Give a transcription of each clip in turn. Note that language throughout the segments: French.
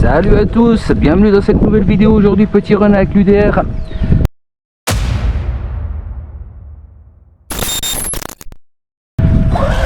Salut à tous, bienvenue dans cette nouvelle vidéo. Aujourd'hui, petit run avec l'UDR.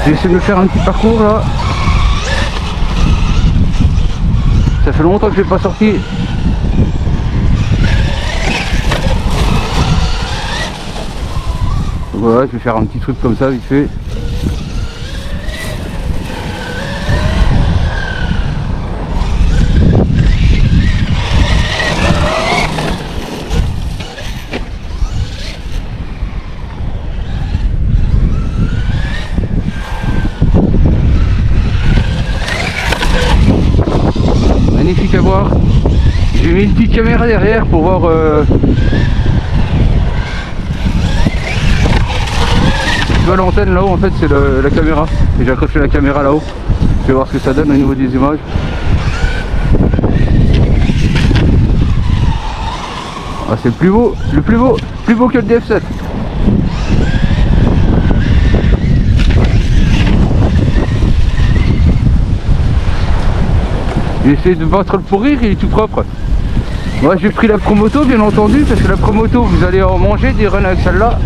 J'ai essayé de me faire un petit parcours là. Ça fait longtemps que je n'ai pas sorti. Donc voilà, je vais faire un petit truc comme ça vite fait. Magnifique à voir. J'ai mis une petite caméra derrière pour voir tu vois l'antenne là-haut, en fait c'est la caméra. Et j'ai accroché la caméra là-haut. Je vais voir ce que ça donne au niveau des images. Ah, c'est le plus beau que le DF7. J'ai essayé de battre le pourrir, il est tout propre. Moi j'ai pris la Promoto bien entendu, parce que la Promoto vous allez en manger des runs avec celle-là.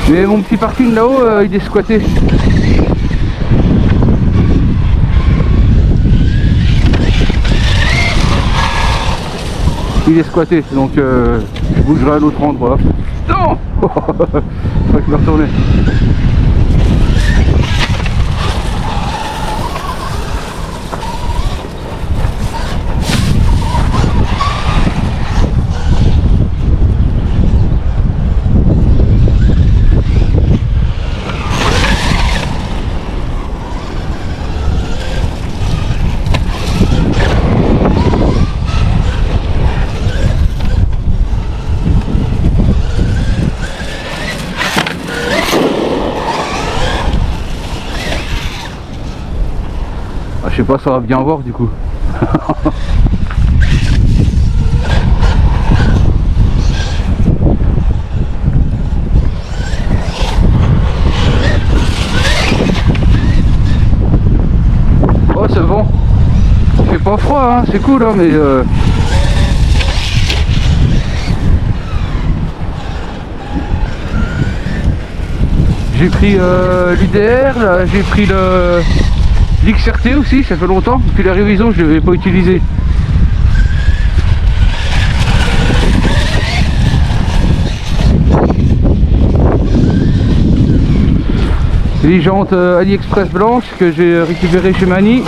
Mais mon petit parking là-haut il est squatté. Il est squatté, donc je bougerai à un autre endroit. Non. Faut que je me retourne. Je sais pas, ça va bien voir du coup. Oh, c'est bon. Il fait pas froid, hein, c'est cool, hein, mais j'ai pris l'UDR, j'ai pris l'XRT aussi, ça fait longtemps, puis la révision je ne l'avais pas utilisé. Les jantes AliExpress blanches que j'ai récupérées chez Mani.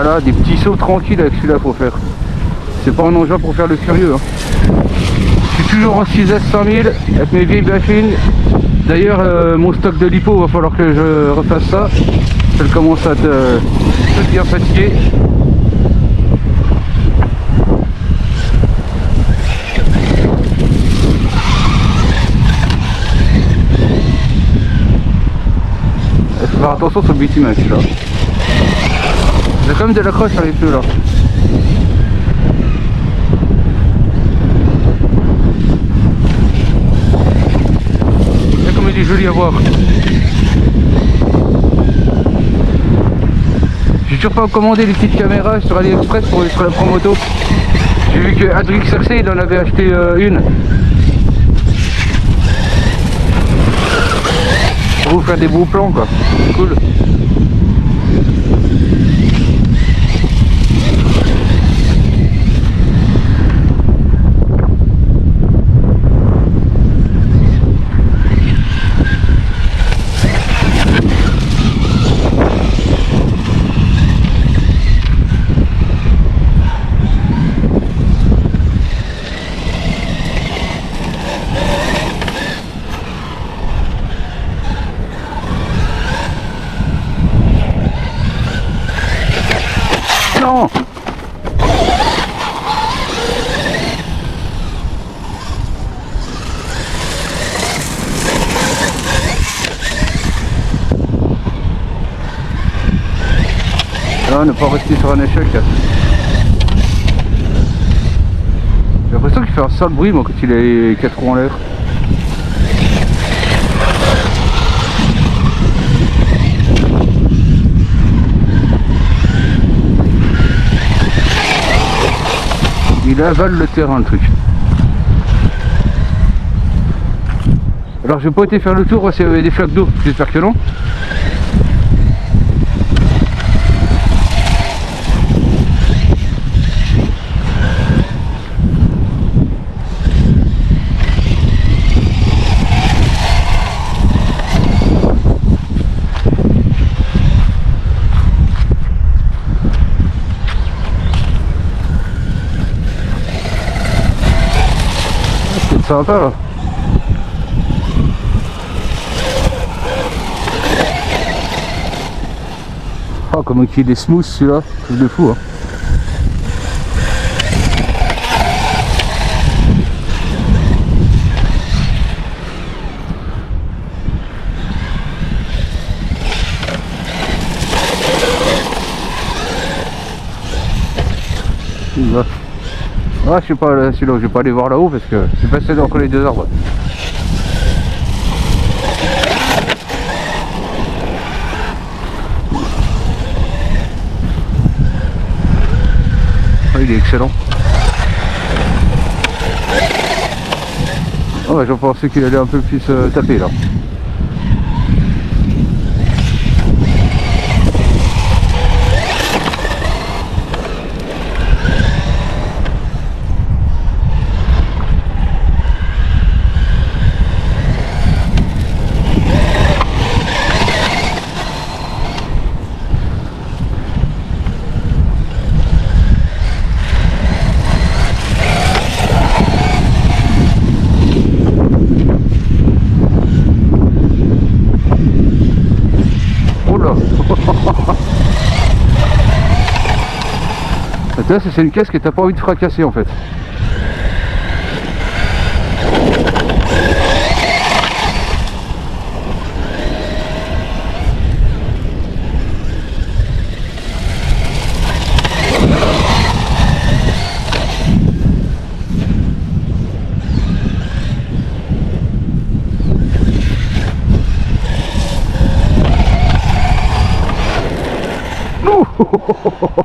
Voilà, des petits sauts tranquilles avec celui-là pour faire. C'est pas un engin pour faire le curieux. Hein. Je suis toujours en 6S 5000 avec mes vieilles machines. D'ailleurs, mon stock de lipo, va falloir que je refasse ça. Elle commence à être tout bien fatiguée. Il faut faire attention sur le bitume avec celui-là. J'ai quand même de l'accroche sur les pneus là. Regarde comme il est joli à voir. J'ai toujours pas commandé les petites caméras sur AliExpress pour sur la Promoto. J'ai vu que Adrix RC il en avait acheté une. Pour vous faire des beaux plans quoi. C'est cool. Non. ne pas rester sur un échec. J'ai l'impression qu'il fait un sale bruit moi quand il est 4 roues en l'air. Il avale le terrain le truc. Alors j'ai pas été faire le tour, voir s'il y avait des flaques d'eau, j'espère que non. C'est sympa là. Oh, comment il est smooth celui-là, truc de fou hein. Ah, je sais pas, celui-là, je vais pas aller voir là-haut parce que je vais passer entre les deux arbres. Ah, il est excellent. Oh, ouais, j'en pensais qu'il allait un peu plus taper là. Là, c'est une caisse que t'as pas envie de fracasser en fait.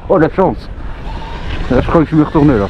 Oh la chance. Là, je crois que je vais me retourner là.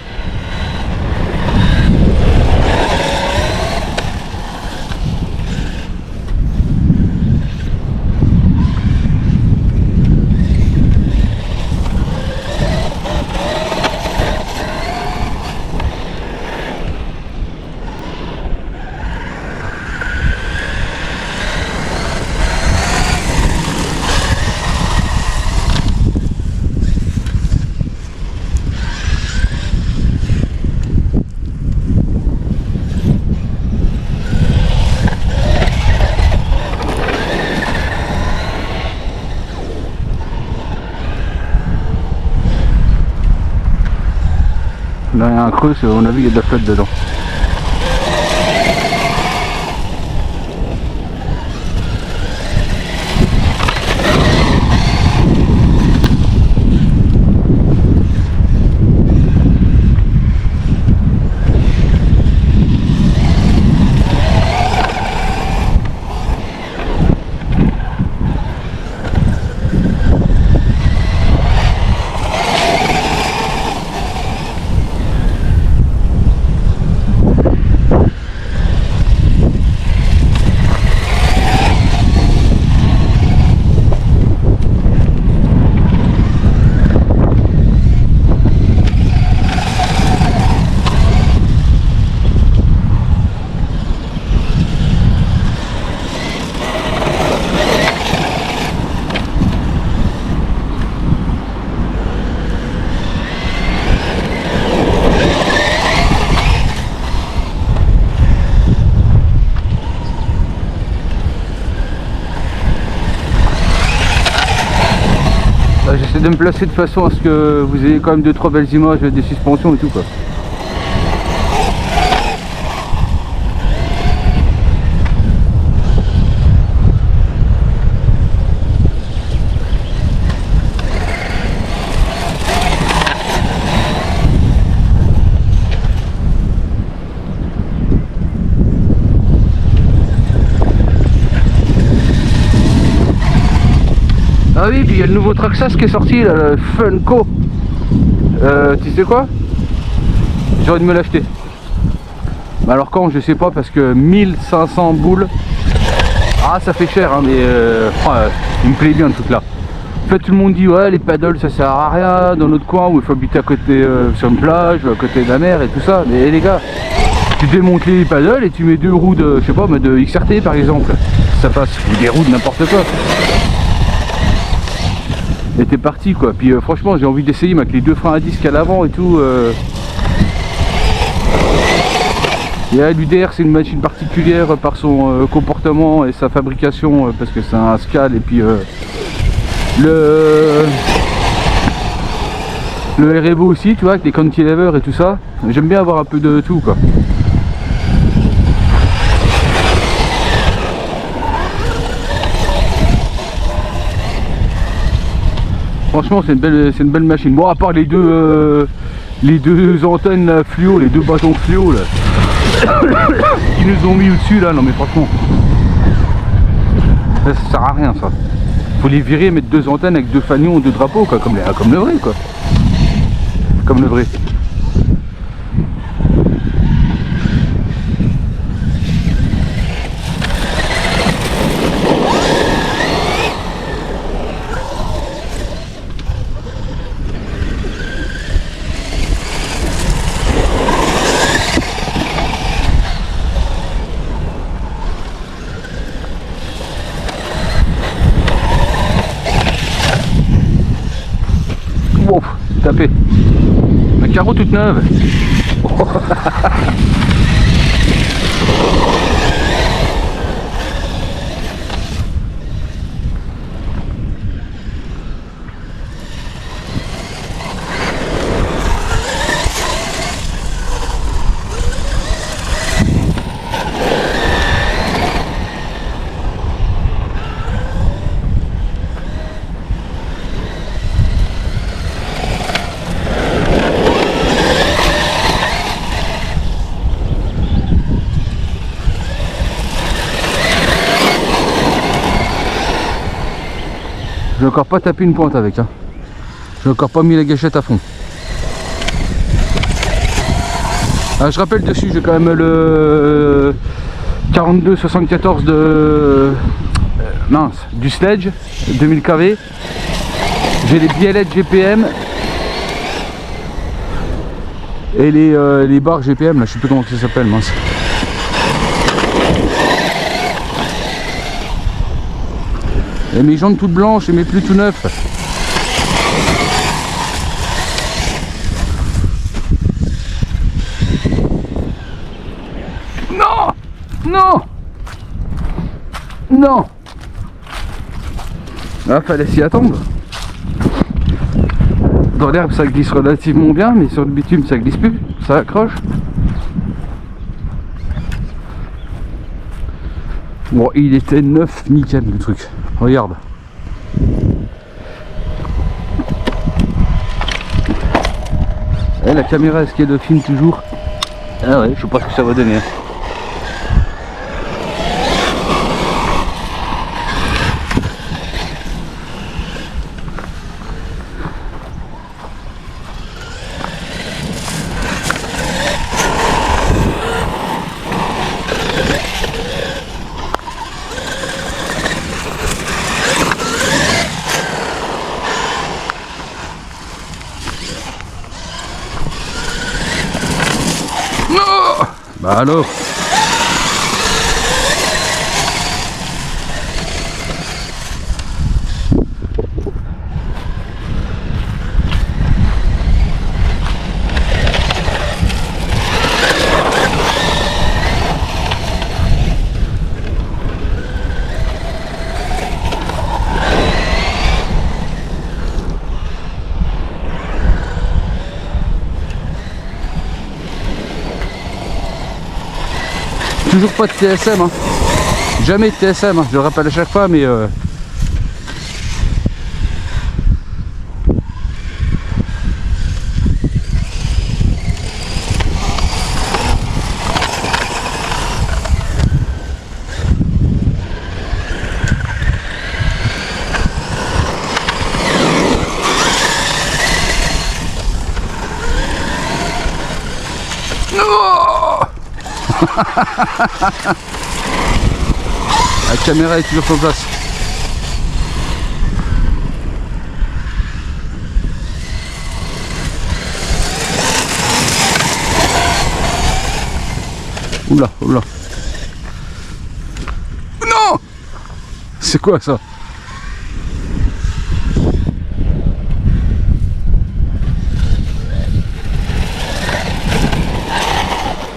Là, il y a un creux, à mon avis, il y a de la flotte dedans. J'essaie de me placer de façon à ce que vous ayez quand même 2-3 belles images des suspensions et tout quoi. Ah oui, puis il y a le nouveau Traxxas qui est sorti, là, le Funko. Tu sais quoi? J'ai envie de me l'acheter. Mais alors quand, je sais pas, parce que 1500 boules. Ah, ça fait cher, hein, mais il me plaît bien le truc là. En fait, tout le monde dit ouais, les paddles ça sert à rien dans notre coin où il faut habiter à côté sur une plage ou à côté de la mer et tout ça. Mais les gars, tu démontes les paddles et tu mets deux roues de, je sais pas, mais de XRT par exemple. Ça passe, ou des roues de n'importe quoi. Et t'es parti quoi. Puis franchement, j'ai envie d'essayer avec les deux freins à disque à l'avant et tout. Et l'UDR c'est une machine particulière par son comportement et sa fabrication parce que c'est un Scal et puis le REVO aussi, tu vois, avec les cantilevers et tout ça. J'aime bien avoir un peu de tout quoi. Franchement c'est une belle machine. Bon, à part les deux antennes là, fluo, les deux bâtons fluo là qui nous ont mis au-dessus là, non mais franchement ça sert à rien ça. Faut les virer, mettre deux antennes avec deux fanions, deux drapeaux quoi, comme le vrai quoi. Comme le vrai. Wow, tapé. Un carreau toute neuve. J'ai encore pas tapé une pointe avec, hein. J'ai encore pas mis la gâchette à fond. Ah, je rappelle dessus, j'ai quand même le 42-74 de du Sledge 2000 kV. J'ai les biellettes GPM et les barres GPM là, je sais plus comment ça s'appelle, mince. Et mes jantes toutes blanches et mes pneus tout neufs. Non! Non! Non! Ah, fallait s'y attendre. Dans l'herbe ça glisse relativement bien, mais sur le bitume ça glisse plus, ça accroche. Bon, il était neuf, nickel le truc. Regarde. Et la caméra, est-ce qu'elle filme toujours? Ah ouais, je sais pas ce que ça va donner. Bah alors. Toujours pas de TSM, hein. Jamais de TSM, hein. Je le rappelle à chaque fois, mais La caméra est toujours sur place. Oula, oula. Non! C'est quoi ça?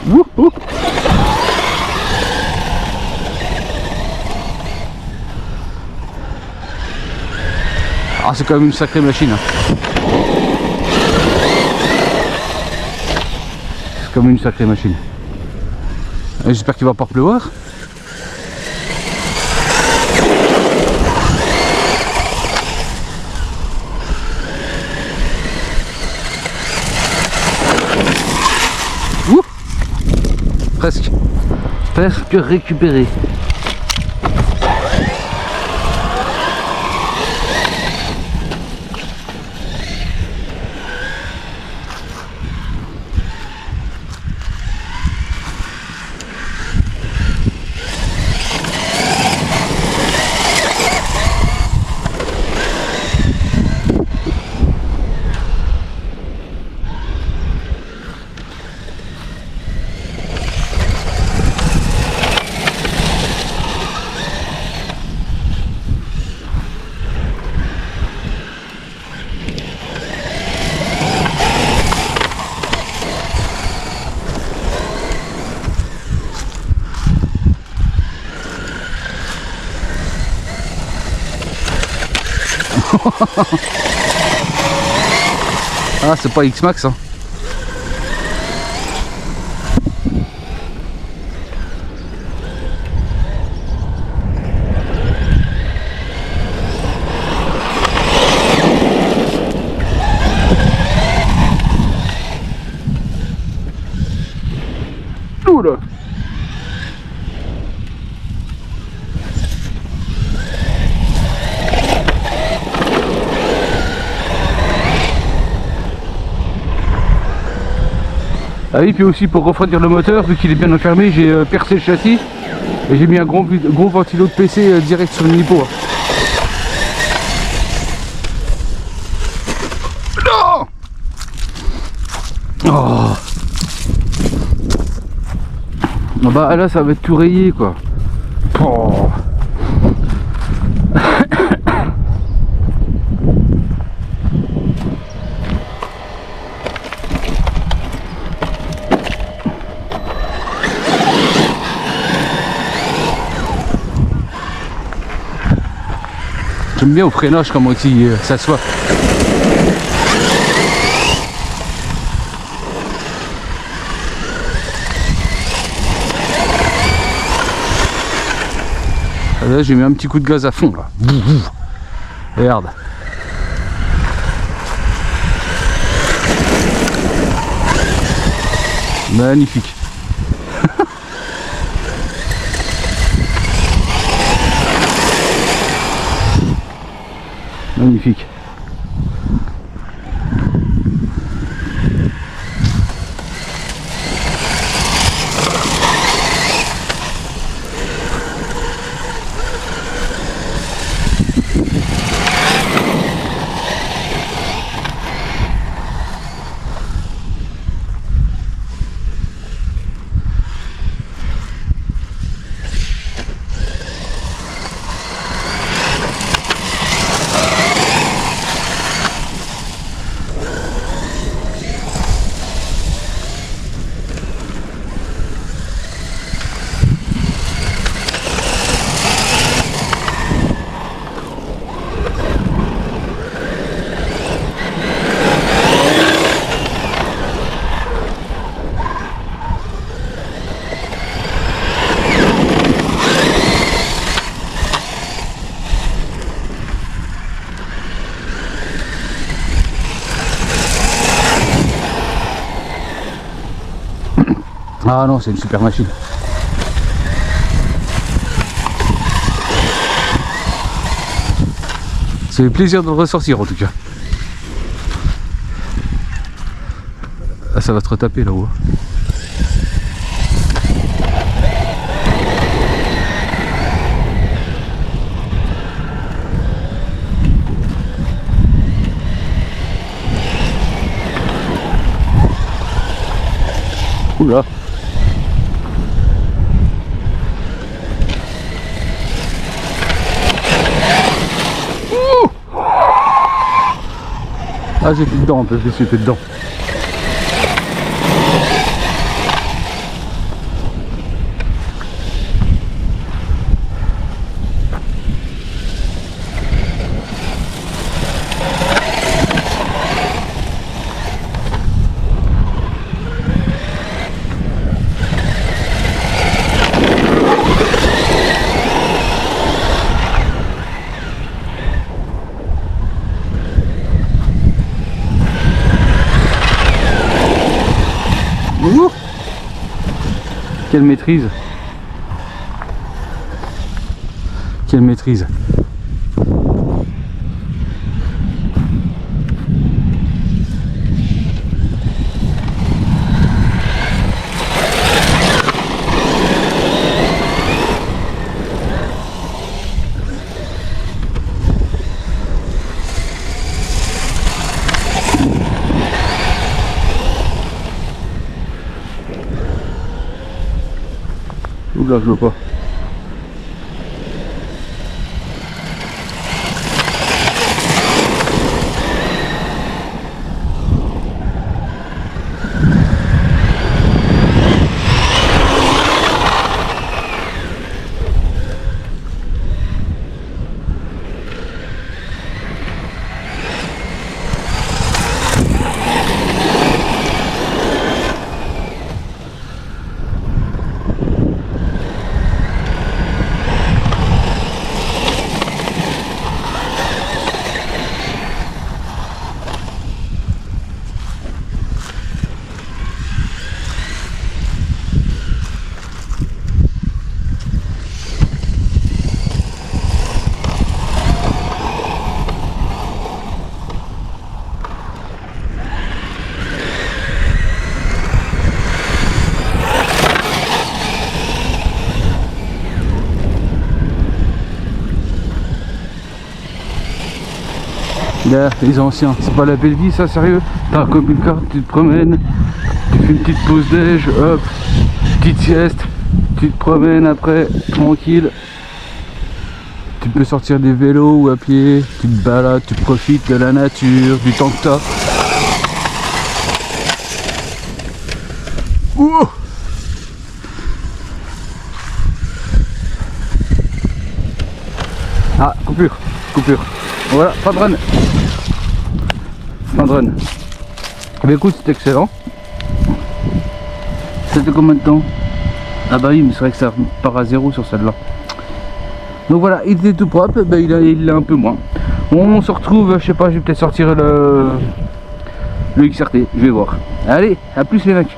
Wouhou! Ah, c'est quand même une sacrée machine. Hein. C'est quand même une sacrée machine. J'espère qu'il va pas pleuvoir. Ouh, presque récupéré. Ah, c'est pas X-Max hein. Oula. Ah oui, puis aussi pour refroidir le moteur, vu qu'il est bien enfermé, j'ai percé le châssis et j'ai mis un gros ventilo de PC direct sur le nippo. Non! Oh! Ah bah là ça va être tout rayé quoi. Oh. J'aime bien au freinage comment il s'assoit. Là j'ai mis un petit coup de gaz à fond là. Regarde. Magnifique. Magnifique. Ah non, c'est une super machine. C'est le plaisir de le ressortir en tout cas. Ah, ça va te retaper là-haut. Ah, j'étais dedans un peu, j'étais dedans. Ouh, quelle maîtrise! Quelle maîtrise! Oula, je vois pas. Là, les anciens, c'est pas la belle vie ça, sérieux? T'as comme une carte, tu te promènes, tu fais une petite pause déj, hop, petite sieste, tu te promènes après, tranquille. Tu peux sortir des vélos ou à pied, tu te balades, tu profites de la nature, du temps que t'as. Ouh! Ah, coupure, coupure. Voilà, pas de run. Pas de run. Mais écoute, c'est excellent. C'était combien de temps? Ah bah oui, mais c'est vrai que ça part à zéro sur celle-là. Donc voilà, il était tout propre, ben il l'a un peu moins. On se retrouve, je sais pas, je vais peut-être sortir le XRT, je vais voir. Allez, à plus les mecs.